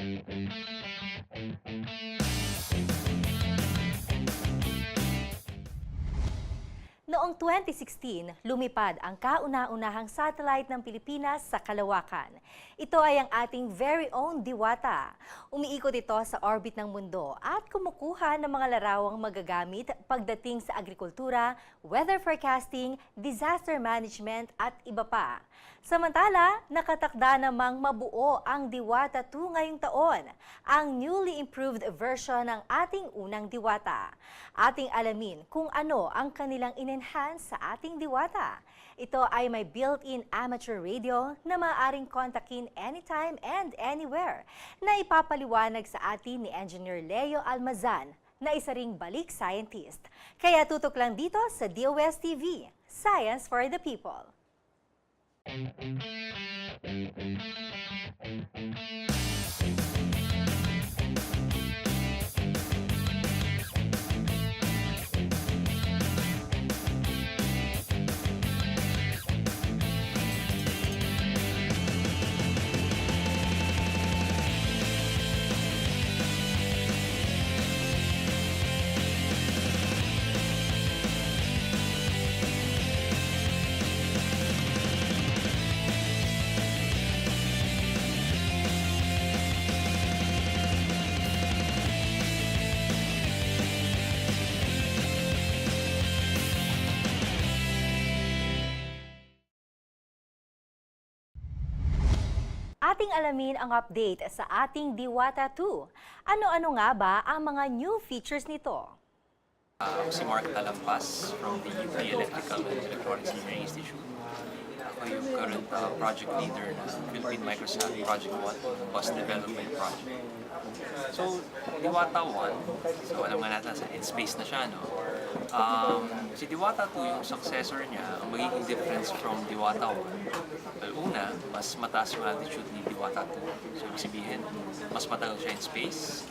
Noong 2016, lumipad ang kauna-unahang satellite ng Pilipinas sa kalawakan. Ito ay ang ating very own Diwata. Umiikot ito sa orbit ng mundo at kumukuha ng mga larawang magagamit pagdating sa agrikultura, weather forecasting, disaster management at iba pa. Samantala, nakatakda namang mabuo ang Diwata 2 ngayong taon, ang newly improved version ng ating unang Diwata. Ating alamin kung ano ang kanilang in-enhance sa ating Diwata. Ito ay may built-in amateur radio na maaaring kontakin anytime and anywhere na ipapaliwanag sa atin ni Engineer Leo Almazan na isa ring balik scientist. Kaya tutok lang dito sa DOSTv, Science for the People. Ating alamin ang update sa ating Diwata 2. Ano-ano nga ba ang mga new features nito? Si Mark Talampas from the UP Electrical and Electronics Engineering Institute. Ako yung current project leader ng Philippine Microsat Project 1, Bus Development Project. So, Diwata 1, so alam nga natin, in space na siya, no? Si Diwata 2, yung successor niya, ang magiging difference from Diwata 1, well, una, mas mataas yung altitude ni Diwata 2. So, ibig sabihin, mas matagal siya in space.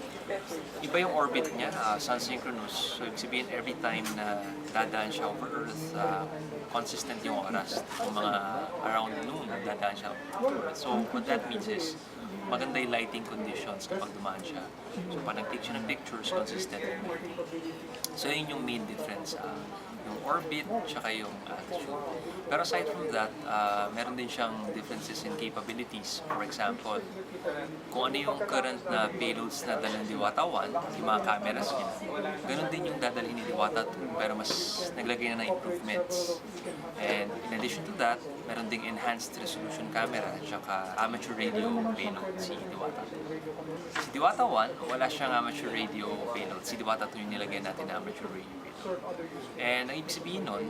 Iba yung orbit niya, sun-synchronous. So, ibig sabihin, every time na dadaan siya over Earth, consistent yung oras. Kung mga around noon, dadaan siya over Earth. So, what that means is, maganda yung lighting conditions kapag dumaan siya. So, pag nag-take siya ng pictures, consistent yung lighting. So, yun yung main difference. Yung orbit, tsaka yung altitude. Pero aside from that, meron din siyang differences in capabilities. For example, kung ano yung current na payloads na dala ng Diwata 1, yung mga cameras niya, ganun din yung dadalhin ni Diwata 2, pero mas naglagay na ng improvements. And in addition to that, meron ding enhanced resolution camera, tsaka amateur radio payload si Diwata 2. Si Diwata 1, wala siyang amateur radio payload. Si Diwata 2 yung nilagay natin na amateur radio payload. And ang ibig sabihin nun,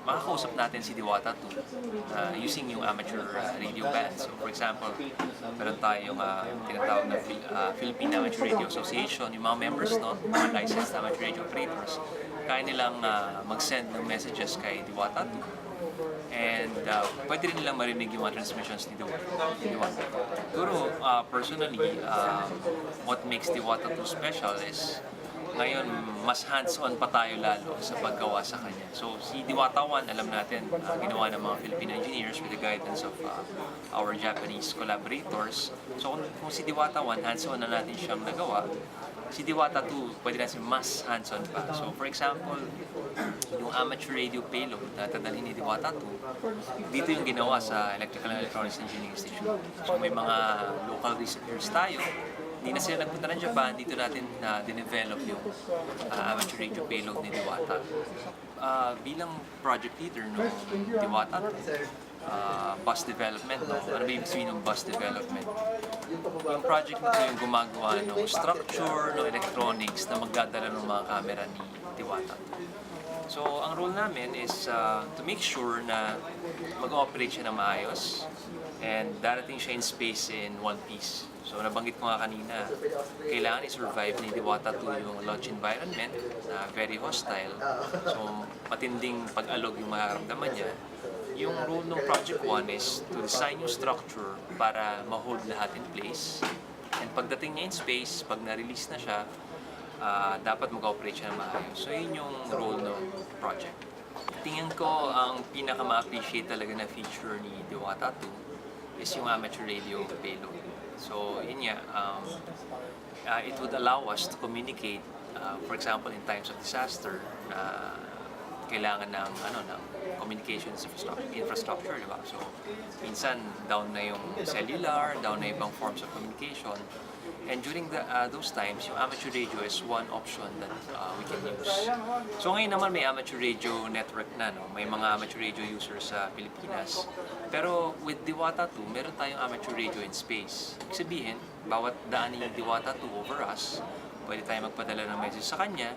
makakausap natin si Diwata 2 using yung amateur radio band. So for example, meron tayong tinatawag na Philippine Amateur Radio Association. Yung mga members nun, mga licensed amateur radio operators, kaya nilang mag-send ng messages kay Diwata 2. And pwede rin nilang marinig yung mga transmissions ni Diwata. Pero personally, what makes Diwata 2 special is ngayon, mas hands-on pa tayo lalo sa paggawa sa kanya. So, si Diwata 1, alam natin, ginawa ng mga Filipino engineers with the guidance of our Japanese collaborators. So, kung si Diwata 1, hands-on na natin siyang nagawa, si Diwata 2, pwede natin mas hands-on pa. So, for example, yung amateur radio payload na tadalhin ni Diwata 2, dito yung ginawa sa Electrical and Electronics Engineering Institute. So, may mga local researchers tayo. Hindi na sila nagpunta ng Japan, dito natin dinevelop yung amateur radio payload ni Diwata. Bilang project leader ng Diwata, bus development, no? Ano ba yung sabihin ng bus development? Yung project nito yung gumagawa ng structure, ng electronics na magdadala ng mga camera ni Diwata. So, ang role namin is to make sure na mag-ooperate siya ng maayos and darating siya in space in one piece. So, nabanggit ko nga kanina, kailangan i-survive ni Diwata 2 yung launch environment na very hostile. So, matinding pag-alog yung mararamdaman niya. Yung role ng Project 1 is to design yung structure para ma-hold lahat in place. And pagdating niya in space, pag na-release na siya, dapat mag-operate siya na maayos. So, yun yung role ng project. Tingin ko, ang pinaka-ma-appreciate talaga na feature ni Diwata 2 is yung amateur radio payload. So yun nga, it would allow us to communicate, for example, in times of disaster, na kailangan ng communications infrastructure, di ba? So minsan down na yung cellular, down na ibang forms of communication. And during those times, yung amateur radio is one option that we can use. So ngayon naman may amateur radio network na, no? May mga amateur radio users sa Pilipinas. Pero with Diwata 2, meron tayong amateur radio in space. Ibig sabihin, bawat daan yung Diwata 2 over us, pwede tayo magpadala ng message sa kanya,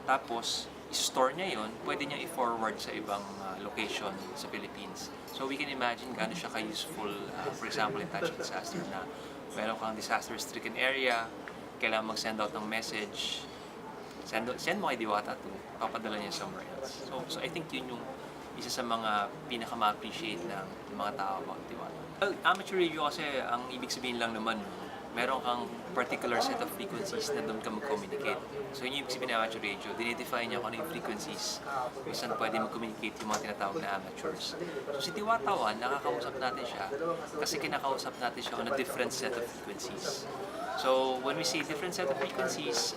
tapos i-store niya yon, pwede niya i-forward sa ibang location sa Philippines. So we can imagine gaano siya ka-useful, for example, in times of disaster na meron kang disaster-stricken area, kailangan mag-send out ng message, send mo kay Diwata 2, papadala niya somewhere else. So I think yun yung isa sa mga pinaka-ma-appreciate ng mga tao about Diwata. Well, amateur radio kasi, ang ibig sabihin lang naman, meron kang particular set of frequencies na doon ka mag-communicate. So yun yung ibig sabihin ng amateur radio, dinidefine niya kung ano yung frequencies kung saan pwede mag-communicate yung mga tinatawag na amateurs. So si Diwata 1, nakakausap natin siya kasi kinakausap natin siya on a different set of frequencies. So when we say different set of frequencies,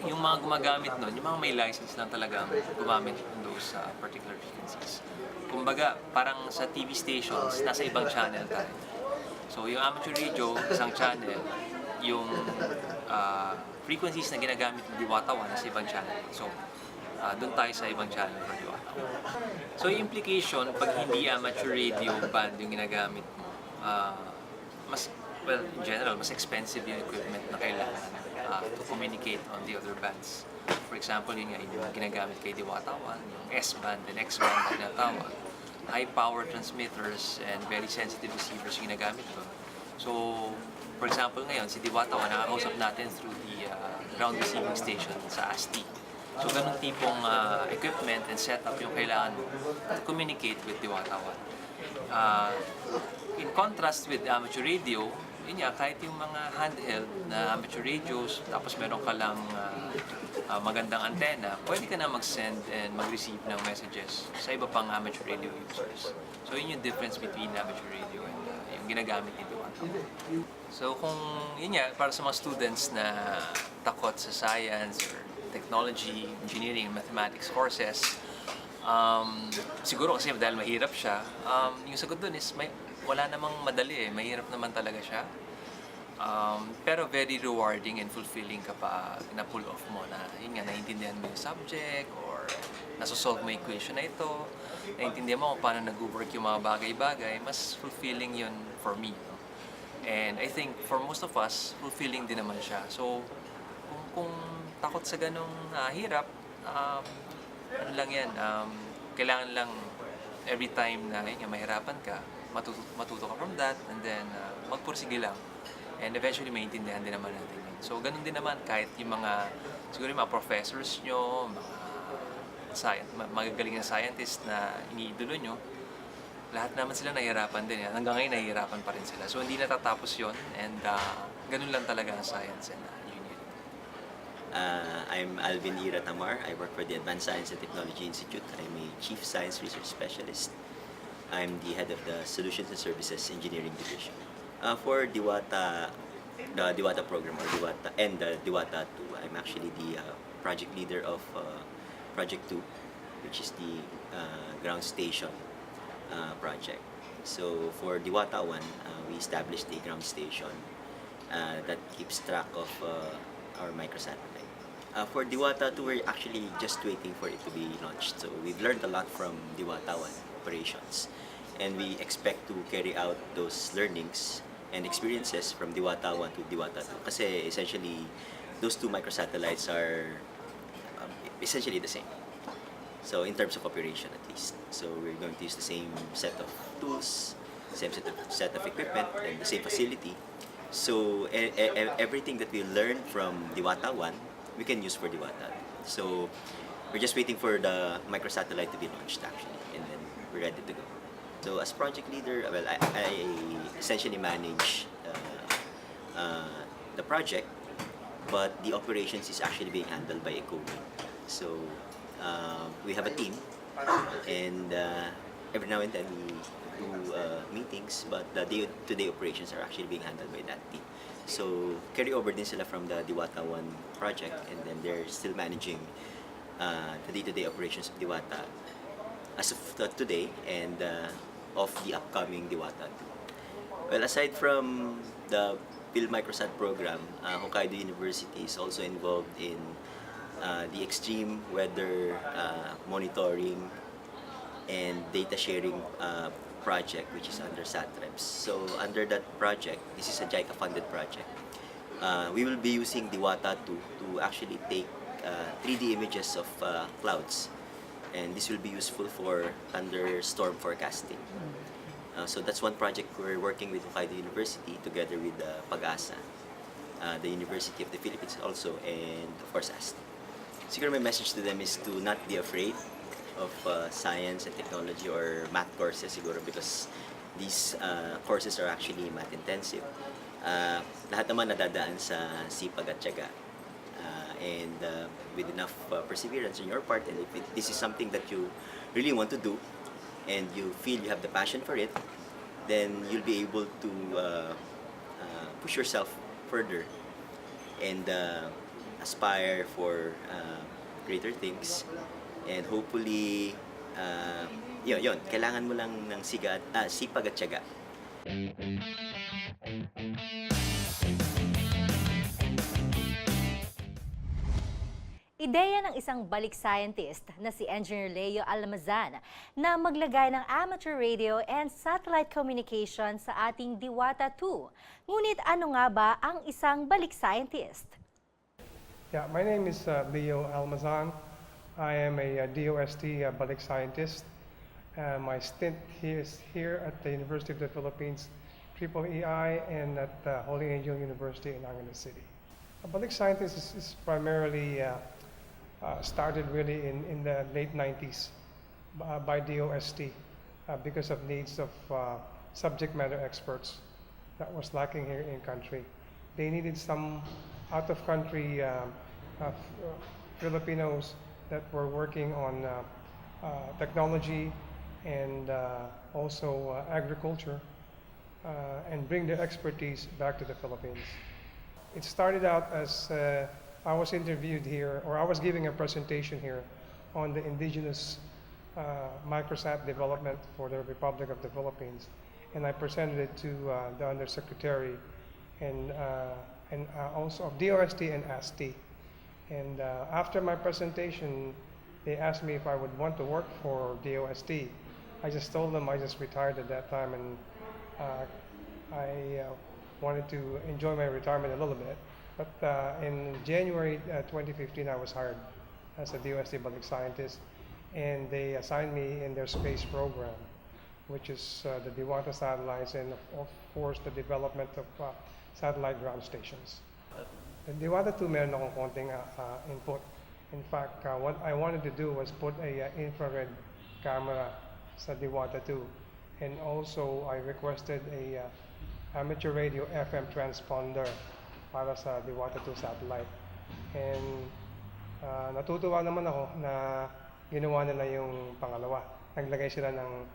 yung mga gumagamit nun, yung mga may license lang talagang gumamit ng those particular frequencies. Kumbaga, parang sa TV stations, nasa ibang channel tayo. So yung amateur radio, isang channel, yung frequencies na ginagamit ng Diwata 1 nasa ibang channel. So doon tayo sa ibang channel for Diwata 1. So yung implication, pag hindi amateur radio band yung ginagamit mo, in general, mas expensive yung equipment na kailangan to communicate on the other bands. For example, yun nga, yung ginagamit kay Diwata 1, yung S-band and X-band na tinatawag. High power transmitters and very sensitive receivers yung ginagamit ko. So, for example ngayon, si Diwata 1, nakakausap natin through the ground receiving station sa ASTI. So, ganun tipong equipment and setup yung kailangan mo to communicate with Diwata 1. In contrast with amateur radio, yun nga, kahit yung mga handheld na amateur radios, tapos meron ka lang magandang antena, pwede ka na mag-send and mag-receive ng messages sa iba pang amateur radio users. So yun yung difference between amateur radio and yung ginagamit ni Diwata. So kung yun nga, para sa mga students na takot sa science or technology, engineering, mathematics courses, siguro kasi dahil mahirap siya, yung sagot dun is wala namang madali eh, mahirap naman talaga siya. Pero very rewarding and fulfilling kapag na-pull off mo na yun nga, naiintindihan mo yung subject or nasosolve mo yung equation na ito, naiintindihan mo kung paano nag-work yung mga bagay-bagay, mas fulfilling yun for me. No? And I think for most of us, fulfilling din naman siya. So, kung takot sa ganong hirap, ano lang yan, kailangan lang every time na yun, mahirapan ka, matuto ka from that, and then magpursige lang. And eventually, maintindihan din naman natin yun. So, ganun din naman kahit yung siguro yung mga professors nyo, magagaling na scientists na iniidolo nyo, lahat naman sila nahihirapan din yan. Hanggang ngayon, nahihirapan pa rin sila. So, hindi natatapos yun, and ganun lang talaga ang science and engineering. I'm Alvin Ira Tamar. I work for the Advanced Science and Technology Institute. I'm a Chief Science Research Specialist. I'm the head of the Solutions and Services Engineering Division. For Diwata, the Diwata program or Diwata and the Diwata 2, I'm actually the project leader of Project 2, which is the ground station project. So for Diwata 1, we established a ground station that keeps track of our microsatellite. For Diwata 2, we're actually just waiting for it to be launched. So we've learned a lot from Diwata 1 operations. And we expect to carry out those learnings and experiences from Diwata 1 to Diwata 2. Kasi essentially, those two microsatellites are essentially the same. So in terms of operation at least. So we're going to use the same set of tools, same set of equipment, and the same facility. So everything that we learned from Diwata 1, we can use for Diwata. So we're just waiting for the microsatellite to be launched actually, and then we're ready to go. So as project leader, well, I essentially manage the project, but the operations is actually being handled by a co-lead. So we have a team, and every now and then to meetings, but the day-to-day operations are actually being handled by that team. So carry over din sila from the Diwata 1 project, and then they're still managing the day-to-day operations of Diwata as of today and of the upcoming Diwata 2. Well, aside from the PhilMicrosat program, Hokkaido University is also involved in the extreme weather monitoring and data sharing project, which is under SATREPS. So under that project, this is a JICA-funded project. We will be using Diwata 2 to actually take 3D images of clouds, and this will be useful for thunderstorm forecasting. So that's one project we're working with Hokkaido University together with PAG-ASA, the University of the Philippines also, and of course ASTI. Siguro my message to them is to not be afraid of science and technology or math courses siguro, because these courses are actually math intensive. Lahat naman nadadaan sa sipag at tiyaga. And with enough perseverance on your part, and if this is something that you really want to do and you feel you have the passion for it, then you'll be able to push yourself further and aspire for greater things. And hopefully, yun, kailangan mo lang ng sipag at tiyaga. Ideya ng isang balik scientist na si Engineer Leo Almazan na maglagay ng amateur radio and satellite communication sa ating Diwata 2. Ngunit ano nga ba ang isang balik scientist? Yeah, my name is Leo Almazan. I am a DOST balik scientist. My stint is here at the University of the Philippines, EEI, and at Holy Angel University in Angeles City. A balik scientist is primarily started really in the late 90s by DOST because of needs of subject matter experts that was lacking here in country. They needed some out-of-country Filipinos that were working on technology and also agriculture and bring their expertise back to the Philippines. It started out as I was interviewed here, or I was giving a presentation here on the indigenous microsat development for the Republic of the Philippines, and I presented it to the Undersecretary and also of DOST and ASTI. And after my presentation, they asked me if I would want to work for DOST. I just told them I just retired at that time, and I wanted to enjoy my retirement a little bit. But in January 2015, I was hired as a DOST balik scientist, and they assigned me in their space program, which is the Diwata satellites and of course the development of satellite ground stations. The Diwata 2, meron akong konting input. In fact, what I wanted to do was put a infrared camera sa Diwata 2, and also I requested a amateur radio FM transponder para sa Diwata 2 satellite. And natutuwa naman ako na ginawa nila yung pangalawa. Naglagay sila ng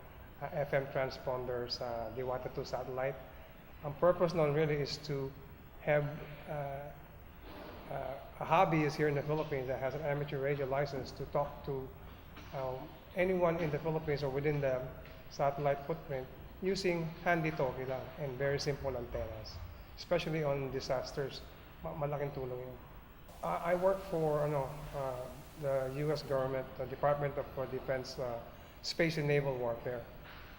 FM transponder sa Diwata 2 satellite. Ang purpose nun really is to have a hobbyist here in the Philippines that has an amateur radio license to talk to anyone in the Philippines or within the satellite footprint using handy talkie lang and very simple antennas. Especially on disasters, malaking tulong yun. I work for the U.S. government, the Department of Defense, Space and Naval Warfare.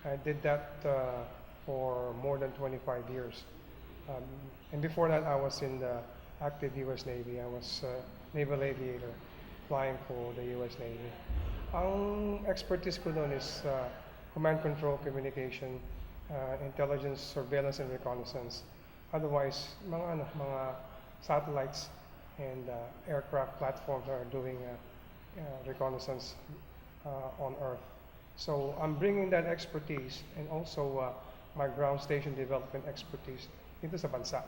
I did that for more than 25 years. And before that, I was in the active U.S. Navy. I was naval aviator flying for the U.S. Navy. Ang expertise ko doon is command control, communication, intelligence, surveillance, and reconnaissance. Otherwise, mga satellites and aircraft platforms are doing reconnaissance on Earth. So I'm bringing that expertise and also my ground station development expertise dito sa bansa.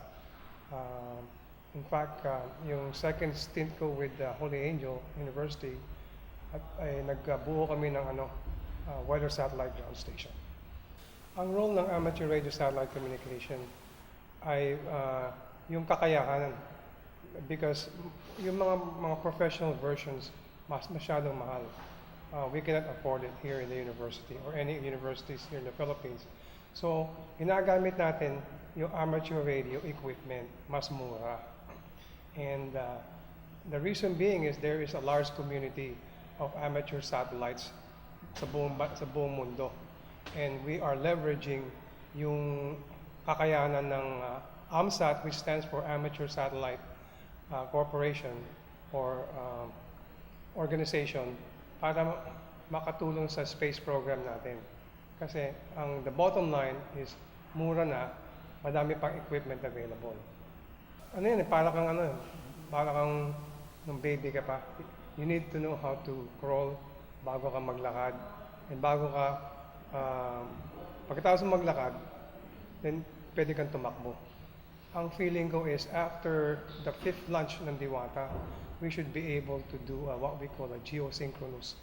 In fact, yung second stint ko with Holy Angel University, ay nagbuo kami ng weather satellite ground station. Ang role ng amateur radio satellite communication ay yung kakayahan, because yung mga professional versions masyadong mahal. We cannot afford it here in the university or any universities here in the Philippines. So, ginagamit natin yung amateur radio equipment, mas mura. And the reason being is there is a large community of amateur satellites sa buong mundo. And we are leveraging yung kakayanan ng AMSAT, which stands for Amateur Satellite Corporation or organization, para makatulong sa space program natin. Kasi the bottom line is mura na, madami pang equipment available. Ano yan, para kang nung baby ka pa. You need to know how to crawl bago ka maglakad. And bago ka, pagkatapos maglakad, then pwede kang tumakbo. Ang feeling ko is after the 5th launch ng Diwata, we should be able to do what we call a geosynchronous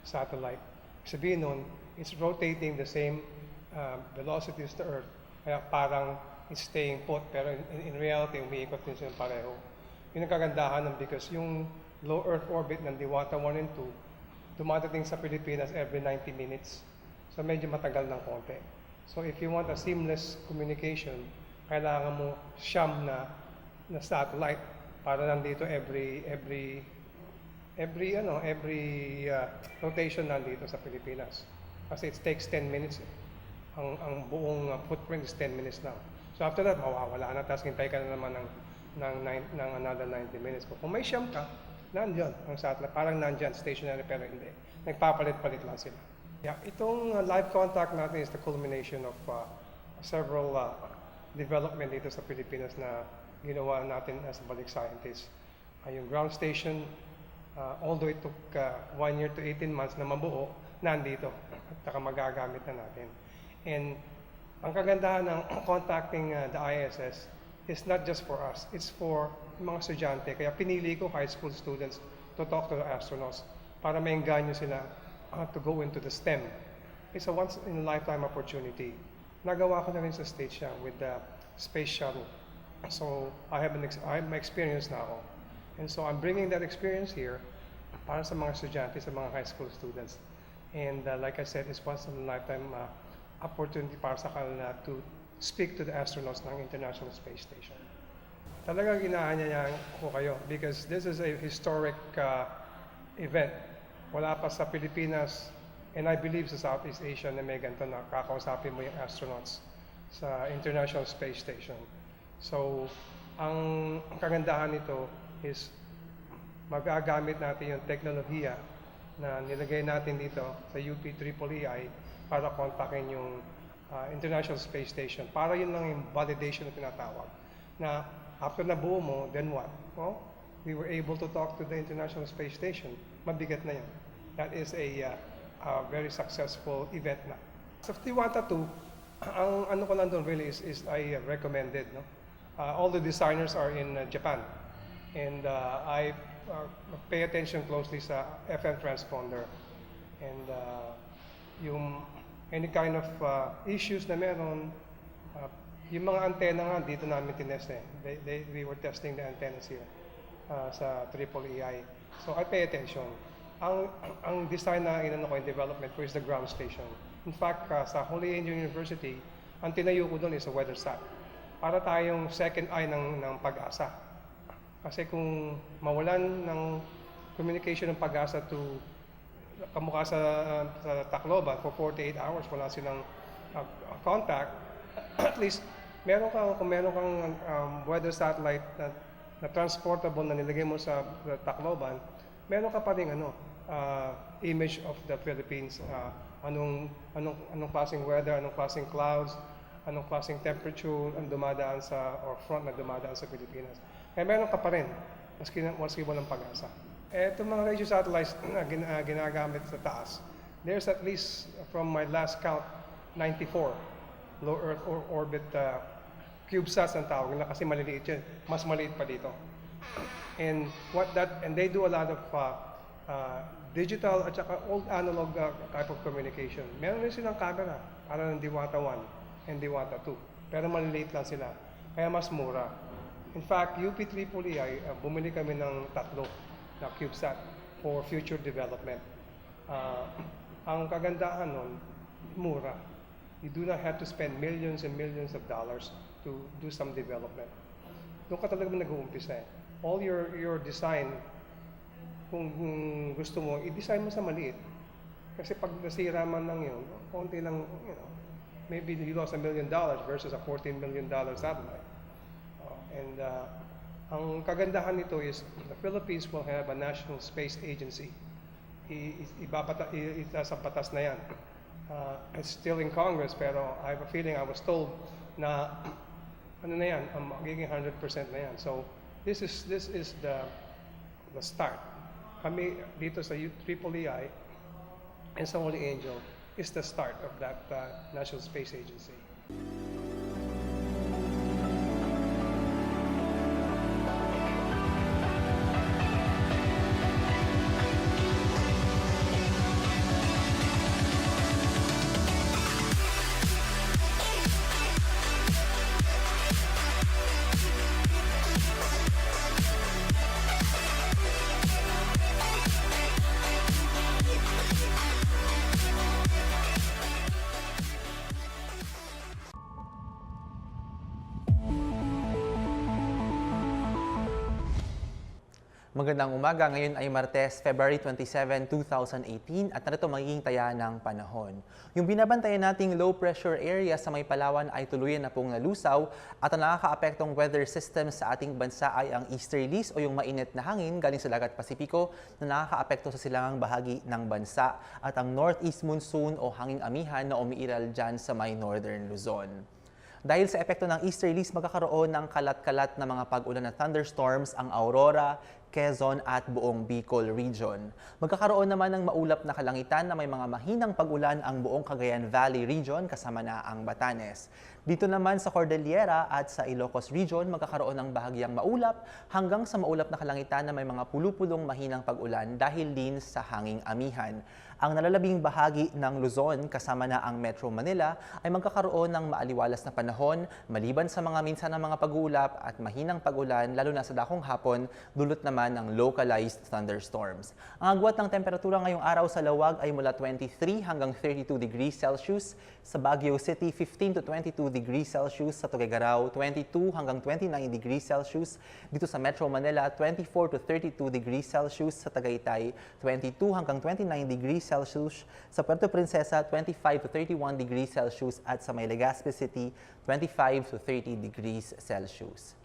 satellite. Sabihin nun, it's rotating the same velocity as the Earth, kaya parang it's staying put, pero in reality, umiikot din sila pareho. Yun ang kagandahan because yung low Earth orbit ng Diwata 1 and 2, dumadating sa Pilipinas every 90 minutes. So medyo matagal ng konti. So if you want a seamless communication, kailangan mo siyam na satellite para nandito every rotation nandito sa Pilipinas. Kasi it takes 10 minutes. Ang buong footprint is 10 minutes now. So after that, mawawala na. Tapos hintay ka na naman ng another 90 minutes. Kung may siyam ka, nandyan ang satellite. Parang nandyan, stationary, pero hindi. Nagpapalit-palit lang sila. Yeah, itong live contact natin is the culmination of several development dito sa Pilipinas na ginawa natin as Balik scientists. Yung ground station, although it took 1 year to 18 months na mabuo, nandito at saka magagamit na natin. And ang kagandahan ng contacting the ISS is not just for us, it's for mga estudyante. Kaya pinili ko high school students to talk to the astronauts para maengganyo sila to go into the STEM. It's a once-in-a-lifetime opportunity. Nagawa ko na rin sa station with the space shuttle. So I have my experience now. And so I'm bringing that experience here para sa mga estudyante, sa mga high school students. And like I said, it's once-in-a-lifetime opportunity para sa kanila to speak to the astronauts ng International Space Station. Talagang inaanyayahan ko kayo because this is a historic event. Wala pa sa Pilipinas and I believe sa Southeast Asia na may ganito na kakausapin mo yung astronauts sa International Space Station. So, ang kagandahan nito is magagamit natin yung teknolohiya na nilagay natin dito sa UP-EEI para kontakin yung International Space Station. Para yun lang yung validation na tinatawag. Na after nabuo mo, then what? Well, we were able to talk to the International Space Station. Mabigat na yan. That is a very successful event na. Sa Diwata 2, ang ano ko lang doon really is I recommended. No? All the designers are in Japan. And I pay attention closely sa FM transponder. And yung any kind of issues na meron, yung mga antena nga dito namin tinest we were testing the antennas here sa EEI. So I pay attention. Ang design na in development ko is the ground station. In fact, sa Holy Angel University, ang tinayo ko doon is a weather sat. Para tayong second eye ng pag-asa. Kasi kung mawalan ng communication ng pag-asa to kamukha sa Tacloban for 48 hours, wala silang contact, at least kung meron kang weather satellite na transportable na nilagay mo sa Tacloban, meron ka pa rin image of the Philippines, anong klaseng weather, anong klaseng clouds, anong klaseng temperature ang dumadaan or front na dumadaan sa Pilipinas. Kaya meron ka pa rin, maski walang pag-asa. Itong mga radio satellites na ginagamit sa taas, there's at least, from my last count, 94 low Earth orbit CubeSats ang tawag nila kasi maliliit yan. Mas maliit pa dito. And they do a lot of digital at saka old analog type of communication. Meron rin silang camera. para ng Diwata 1 and Diwata 2. Pero maliliit lang sila, kaya mas mura. In fact, UP Tripoli bumili kami ng 3 na CubeSat for future development. Ang kagandahan nun, mura. You do not have to spend millions and millions of dollars to do some development. Doon ka talaga nag-uumpisa eh. All your design, kung gusto mo, i-design mo sa maliit. Kasi pag nasira man lang yun, konti lang, maybe you lost $1 million versus a $14 million satellite. Ang kagandahan nito is the Philippines will have a national space agency. Sa batas na yan. It's still in Congress, pero I have a feeling I was told na magiging 100% na yan. So this is the start. Kami dito sa IIII and sa Holy Angel is the start of that National Space Agency. Magandang umaga. Ngayon ay Martes, February 27, 2018 at narito magiging taya ng panahon. Yung binabantayan nating low pressure area sa may Palawan ay tuluyan na pong nalusaw at ang nakakaapektong weather system sa ating bansa ay ang easterlies o yung mainit na hangin galing sa dagat Pasipiko na nakakaapekto sa silangang bahagi ng bansa at ang northeast monsoon o hanging amihan na umiiral dyan sa may northern Luzon. Dahil sa epekto ng easterlies, magkakaroon ng kalat-kalat na mga pag-ulan na thunderstorms ang Aurora, Quezon at buong Bicol region. Magkakaroon naman ng maulap na kalangitan na may mga mahinang pag-ulan ang buong Cagayan Valley region kasama na ang Batanes. Dito naman sa Cordillera at sa Ilocos region, magkakaroon ng bahagyang maulap hanggang sa maulap na kalangitan na may mga pulupulong mahinang pag-ulan dahil din sa hanging amihan. Ang nalalabing bahagi ng Luzon kasama na ang Metro Manila ay magkakaroon ng maaliwalas na panahon maliban sa mga minsan ng mga pag-uulap at mahinang pag-ulan lalo na sa dakong hapon dulot naman ng localized thunderstorms. Ang agwat ng temperatura ngayong araw sa Lawag ay mula 23 hanggang 32 degrees Celsius, sa Baguio City 15 to 22 degrees Celsius, sa Tuguegarao 22 hanggang 29 degrees Celsius, dito sa Metro Manila 24 to 32 degrees Celsius, sa Tagaytay 22 hanggang 29 degrees Celsius, sa Puerto Princesa 25 to 31 degrees Celsius at sa may Legazpi City 25 to 30 degrees Celsius.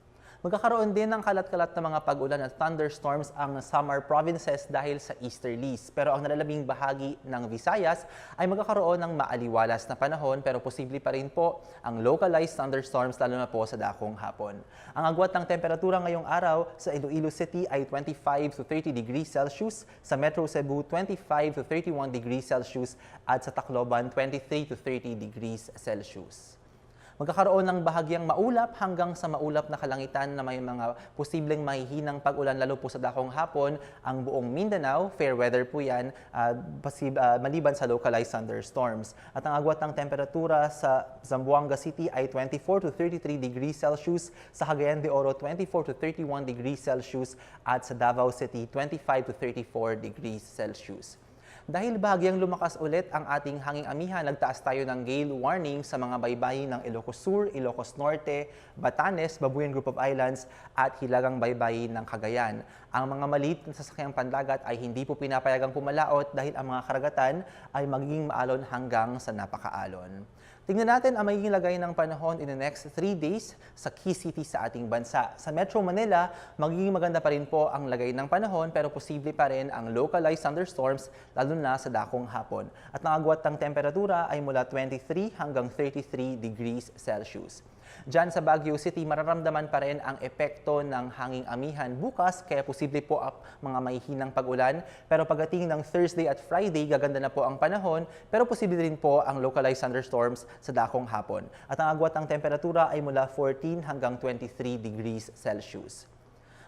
Magkakaroon din ng kalat-kalat na mga pag-ulan at thunderstorms ang Samar provinces dahil sa easterlies. Pero ang nalalabing bahagi ng Visayas ay magkakaroon ng maaliwalas na panahon pero posible pa rin po ang localized thunderstorms lalo na po sa dakong hapon. Ang agwat ng temperatura ngayong araw sa Iloilo City ay 25 to 30 degrees Celsius, sa Metro Cebu 25 to 31 degrees Celsius at sa Tacloban 23 to 30 degrees Celsius. Magkakaroon ng bahagyang maulap hanggang sa maulap na kalangitan na may mga posibleng mahihinang pag-ulan lalo po sa dakong hapon ang buong Mindanao. Fair weather po yan, maliban sa localized thunderstorms. At ang agwat ng temperatura sa Zamboanga City ay 24 to 33 degrees Celsius, sa Cagayan de Oro 24 to 31 degrees Celsius at sa Davao City 25 to 34 degrees Celsius. Dahil bahagyang lumakas ulit ang ating hanging amihan, nagtaas tayo ng gale warning sa mga baybayin ng Ilocos Sur, Ilocos Norte, Batanes, Babuyan Group of Islands at hilagang baybayin ng Cagayan. Ang mga maliit na sasakyang pandagat ay hindi po pinapayagang pumalaot dahil ang mga karagatan ay magiging maalon hanggang sa napakaalon. Tingnan natin ang magiging lagay ng panahon in the next 3 days sa key cities sa ating bansa. Sa Metro Manila, magiging maganda pa rin po ang lagay ng panahon pero posible pa rin ang localized thunderstorms lalo na sa dakong hapon. At ang agwat ng temperatura ay mula 23 hanggang 33 degrees Celsius. Diyan sa Baguio City, mararamdaman pa rin ang epekto ng hanging amihan bukas kaya posible po ang mga mahihinang pag-ulan. Pero pagdating ng Thursday at Friday, gaganda na po ang panahon pero posible rin po ang localized thunderstorms sa dakong hapon. At ang agwat ng temperatura ay mula 14 hanggang 23 degrees Celsius.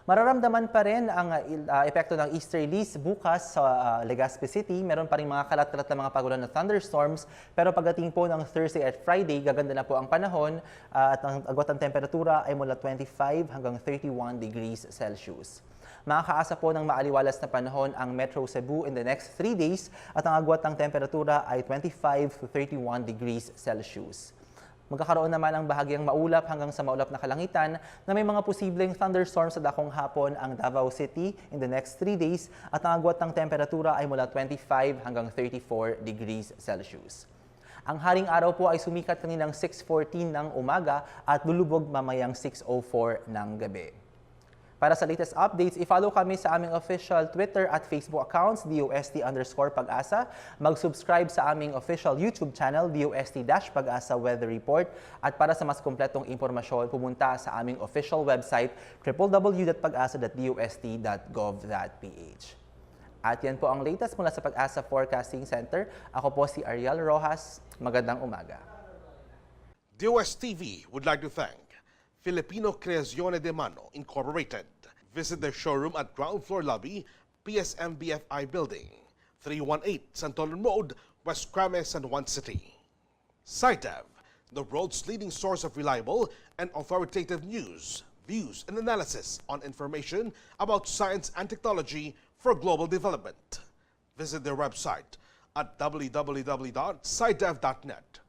Mararamdaman pa rin ang epekto ng easterlies bukas sa Legazpi City. Meron pa rin mga kalat-kalat na mga pagulan na thunderstorms. Pero pagdating po ng Thursday at Friday, gaganda na po ang panahon at ang agwat ng temperatura ay mula 25 hanggang 31 degrees Celsius. Makakaasa po ng maaliwalas na panahon ang Metro Cebu in the next 3 days at ang agwat ng temperatura ay 25 to 31 degrees Celsius. Magkakaroon naman ang bahagyang maulap hanggang sa maulap na kalangitan na may mga posibleng thunderstorms sa dakong hapon ang Davao City in the next 3 days at ang agwat ng temperatura ay mula 25 hanggang 34 degrees Celsius. Ang haring araw po ay sumikat kaninang 6:14 ng umaga at lulubog mamayang 6:04 ng gabi. Para sa latest updates, i-follow kami sa aming official Twitter at Facebook accounts, DOST_Pag-asa. Mag-subscribe sa aming official YouTube channel, DOST-Pag-asa Weather Report. At para sa mas kompletong impormasyon, pumunta sa aming official website, www.pag-asa.dost.gov.ph. At yan po ang latest mula sa Pag-asa Forecasting Center. Ako po si Ariel Rojas. Magandang umaga. DOSTv would like to thank Filipino Creazione de Mano Incorporated. Visit their showroom at ground floor lobby, PSM BFI Building, 318 Santolan Road, West Crames, San Juan City. SciTev, the world's leading source of reliable and authoritative news, views, and analysis on information about science and technology for global development. Visit their website at www.scitev.net.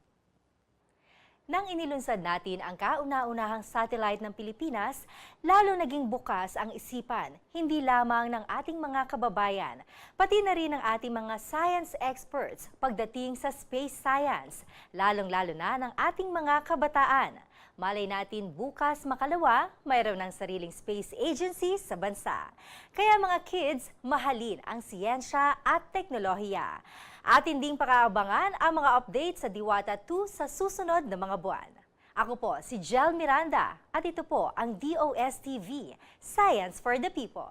Nang inilunsad natin ang kauna-unahang satellite ng Pilipinas, lalo naging bukas ang isipan, hindi lamang ng ating mga kababayan, pati na rin ng ating mga science experts pagdating sa space science, lalong-lalo na ng ating mga kabataan. Malay natin bukas makalawa, mayroon ng sariling space agency sa bansa. Kaya mga kids, mahalin ang siyensya at teknolohiya. Atin ding pakaabangan ang mga updates sa Diwata 2 sa susunod na mga buwan. Ako po si Jel Miranda at ito po ang DOSTv, Science for the People.